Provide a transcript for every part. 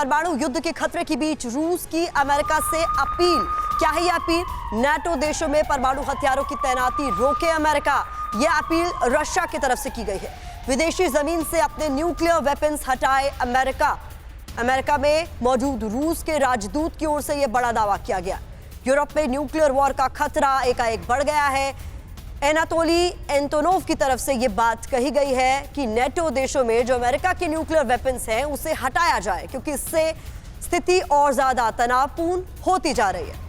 परमाणु युद्ध के खतरे के बीच रूस की अमेरिका से अपील। क्या है यह अपील? नाटो देशों में परमाणु हथियारों की तैनाती रोके अमेरिका। यह अपील रशिया की तरफ से की गई है। विदेशी जमीन से अपने न्यूक्लियर वेपन्स हटाए अमेरिका। अमेरिका में मौजूद रूस के राजदूत की ओर से यह बड़ा दावा किया गया। यूरोप में न्यूक्लियर वॉर का खतरा एकाएक बढ़ गया है। एनातोली एंटोनोव की तरफ से यह बात कही गई है कि नेटो देशों में जो अमेरिका के न्यूक्लियर वेपन्स हैं उसे हटाया जाए, क्योंकि इससे स्थिति और ज्यादा तनावपूर्ण होती जा रही है।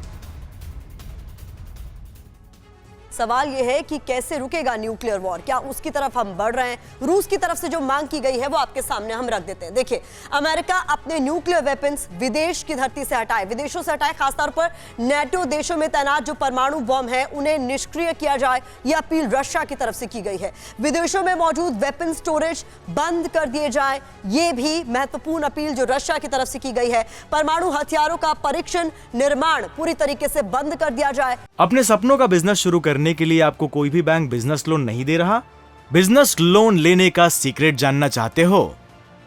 सवाल यह है कि कैसे रुकेगा न्यूक्लियर वॉर? क्या उसकी तरफ हम बढ़ रहे हैं? रूस की तरफ से जो मांग की गई है वो आपके सामने हम रख देते हैं। देखिए, अमेरिका अपने न्यूक्लियर वेपन्स विदेश की धरती से हटाए, विदेशों से हटाए। खासतौर पर नेटो देशों में तैनात जो परमाणु बम है उन्हें निष्क्रिय किया जाए, यह अपील रशिया की तरफ से की गई है। विदेशों में मौजूद वेपन स्टोरेज बंद कर दिए जाए, यह भी महत्वपूर्ण अपील जो रशिया की तरफ से की गई है। परमाणु हथियारों का परीक्षण निर्माण पूरी तरीके से बंद कर दिया जाए। अपने सपनों का बिजनेस शुरू करने के लिए आपको कोई भी बैंक बिजनेस लोन नहीं दे रहा? बिजनेस लोन लेने का सीक्रेट जानना चाहते हो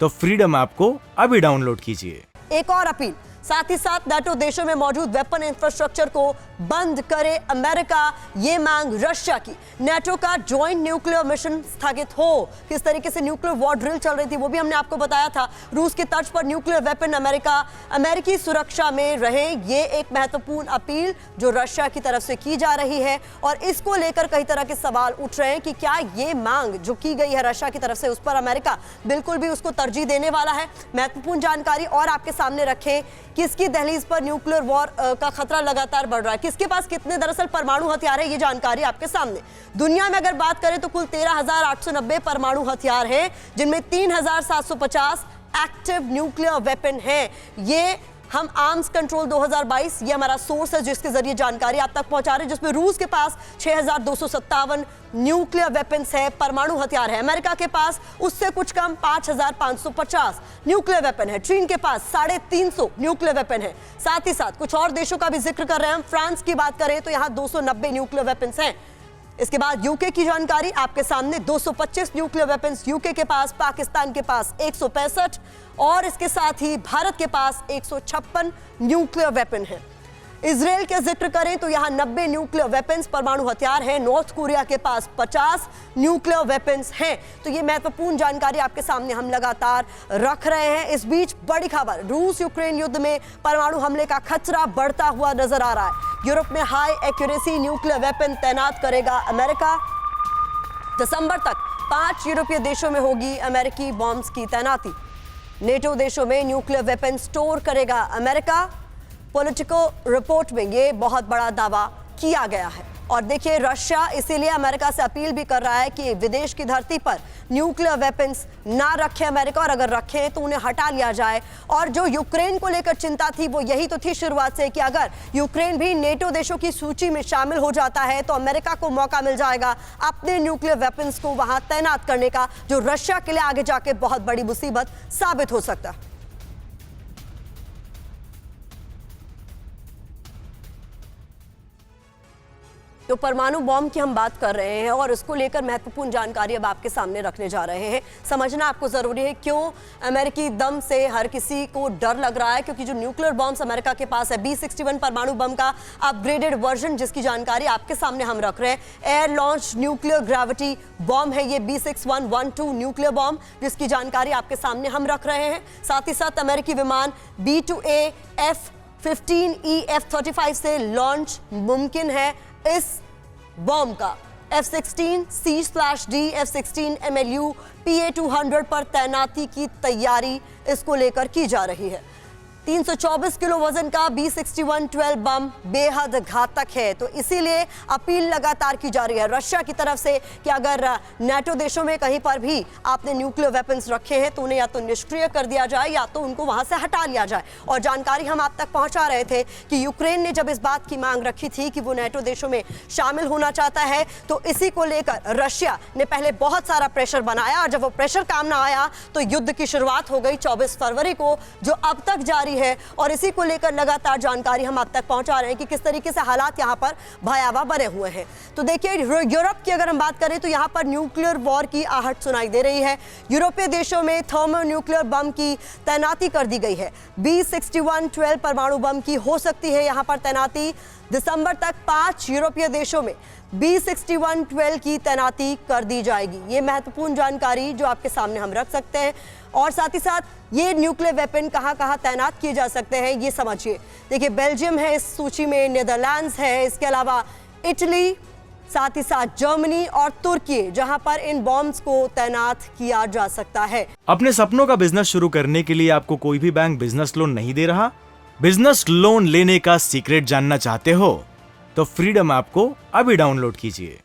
तो फ्रीडम ऐप को अभी डाउनलोड कीजिए। एक और अपील, साथ ही साथ नाटो देशों में मौजूद वेपन इंफ्रास्ट्रक्चर को बंद करे अमेरिका, ये मांग रशिया की। नाटो का जॉइंट न्यूक्लियर मिशन स्थगित हो। किस तरीके से न्यूक्लियर वॉर ड्रिल चल रही थी वो भी हमने आपको बताया था। रूस की तर्ज पर न्यूक्लियर वेपन अमेरिकी सुरक्षा में रहे, ये एक महत्वपूर्ण अपील जो रशिया की तरफ से की जा रही है। और इसको लेकर कई तरह के सवाल उठ रहे हैं कि क्या ये मांग जो की गई है रशिया की तरफ से उस पर अमेरिका बिल्कुल भी उसको तरजीह देने वाला है। महत्वपूर्ण जानकारी और आपके सामने रखें, किसकी दहलीज पर न्यूक्लियर वॉर का खतरा लगातार बढ़ रहा है, किसके पास कितने दरअसल परमाणु हथियार है, ये जानकारी आपके सामने। दुनिया में अगर बात करें तो कुल 13,890 परमाणु हथियार हैं, जिनमें 3,750 एक्टिव न्यूक्लियर वेपन हैं। ये हम आर्म्स कंट्रोल 2022 ये हमारा सोर्स है जिसके जरिए जानकारी आप तक पहुंचा रहे हैं, जिसमें रूस के पास 6,257 न्यूक्लियर वेपन्स है, परमाणु हथियार है। अमेरिका के पास उससे कुछ कम 5,550 न्यूक्लियर वेपन है। चीन के पास 350 न्यूक्लियर वेपन है। साथ ही साथ कुछ और देशों का भी जिक्र कर रहे हैं हम। फ्रांस की बात करें तो यहां 290 न्यूक्लियर वेपन्स हैं। इसके बाद यूके की जानकारी आपके सामने, 225 न्यूक्लियर वेपन्स यूके के पास, पाकिस्तान के पास 165 और इसके साथ ही भारत के पास 156 न्यूक्लियर वेपन है। इजराइल के जिक्र करें तो यहां 90 न्यूक्लियर वेपन्स परमाणु हथियार हैं। नॉर्थ कोरिया के पास 50 न्यूक्लियर वेपन्स हैं। तो ये महत्वपूर्ण जानकारी आपके सामने हम लगातार रख रहे हैं। इस बीच बड़ी खबर, रूस यूक्रेन युद्ध में परमाणु हमले का खतरा बढ़ता हुआ नजर आ रहा है। यूरोप में हाई एक्यूरेसी न्यूक्लियर वेपन तैनात करेगा अमेरिका। दिसंबर तक 5 यूरोपीय देशों में होगी अमेरिकी बॉम्ब्स की तैनाती। नेटो देशों में न्यूक्लियर वेपन स्टोर करेगा अमेरिका। पॉलिटिको रिपोर्ट में ये बहुत बड़ा दावा किया गया है। और देखिए, रशिया इसीलिए अमेरिका से अपील भी कर रहा है कि विदेश की धरती पर न्यूक्लियर वेपन्स ना रखे अमेरिका, और अगर रखें तो उन्हें हटा लिया जाए। और जो यूक्रेन को लेकर चिंता थी वो यही तो थी शुरुआत से कि अगर यूक्रेन भी नेटो देशों की सूची में शामिल हो जाता है तो अमेरिका को मौका मिल जाएगा अपने न्यूक्लियर वेपन्स को वहां तैनात करने का, जो रशिया के लिए आगे जाके बहुत बड़ी मुसीबत साबित हो सकता है। तो परमाणु बॉम्ब की हम बात कर रहे हैं और इसको लेकर महत्वपूर्ण जानकारी अब आपके सामने रखने जा रहे हैं। समझना आपको जरूरी है क्यों अमेरिकी दम से हर किसी को डर लग रहा है, क्योंकि जो न्यूक्लियर बॉम्ब्स अमेरिका के पास है, B-61 परमाणु बम का अपग्रेडेड वर्जन, जिसकी जानकारी आपके सामने हम रख रहे हैं। Air launch nuclear gravity bomb है ये B-6112 न्यूक्लियर बॉम्ब, जिसकी जानकारी आपके सामने हम रख रहे हैं। साथ ही साथ अमेरिकी विमान B-2A F-15E F-35 से लॉन्च मुमकिन है। इस बॉम्ब का F-16C/D F-16 MLU PA-200 पर तैनाती की तैयारी इसको लेकर की जा रही है। 324 किलो वजन का B-6112 बम बेहद घातक है, तो इसीलिए अपील लगातार की जा रही है रशिया की तरफ से कि अगर नाटो देशों में कहीं पर भी आपने न्यूक्लियर वेपन्स रखे हैं तो उन्हें या तो निष्क्रिय कर दिया जाए या तो उनको वहां से हटा लिया जाए। और जानकारी हम आप तक पहुंचा रहे थे कि यूक्रेन ने जब इस बात की मांग रखी थी कि वो नाटो देशों में शामिल होना चाहता है, तो इसी को लेकर रशिया ने पहले बहुत सारा प्रेशर बनाया, और जब वो प्रेशर काम ना आया तो युद्ध की शुरुआत हो गई 24 फरवरी को, जो अब तक जारी आई है और इसी को लेकर लगातार जानकारी हम आप तक पहुंचा रहे हैं कि किस तरीके से हालात यहां पर भयावह बने हुए हैं। तो देखिए, यूरोप की अगर हम बात करें तो यहां पर न्यूक्लियर वॉर की आहट सुनाई दे रही है। यूरोपीय देशों में थर्मोन्यूक्लियर बम की तैनाती कर दी गई है। B6112 परमाणु बम की हो सकती है यहां पर तैनाती। दिसंबर तक 5 यूरोपीय देशों में B6112 की तैनाती कर दी जाएगी। ये महत्वपूर्ण जानकारी जो आपके सामने हम रख सकते हैं। और साथ ही साथ ये न्यूक्लियर वेपन कहां-कहां तैनात किए जा सकते हैं ये समझिए। देखिए, बेल्जियम है इस सूची में, नीदरलैंड्स है, इसके अलावा इटली, साथ ही साथ जर्मनी और तुर्की, जहां पर इन बॉम्ब्स को तैनात किया जा सकता है। अपने सपनों का बिजनेस शुरू करने के लिए आपको कोई भी बैंक बिजनेस लोन नहीं दे रहा? बिजनेस लोन लेने का सीक्रेट जानना चाहते हो तो फ्रीडम ऐप को अभी डाउनलोड कीजिए।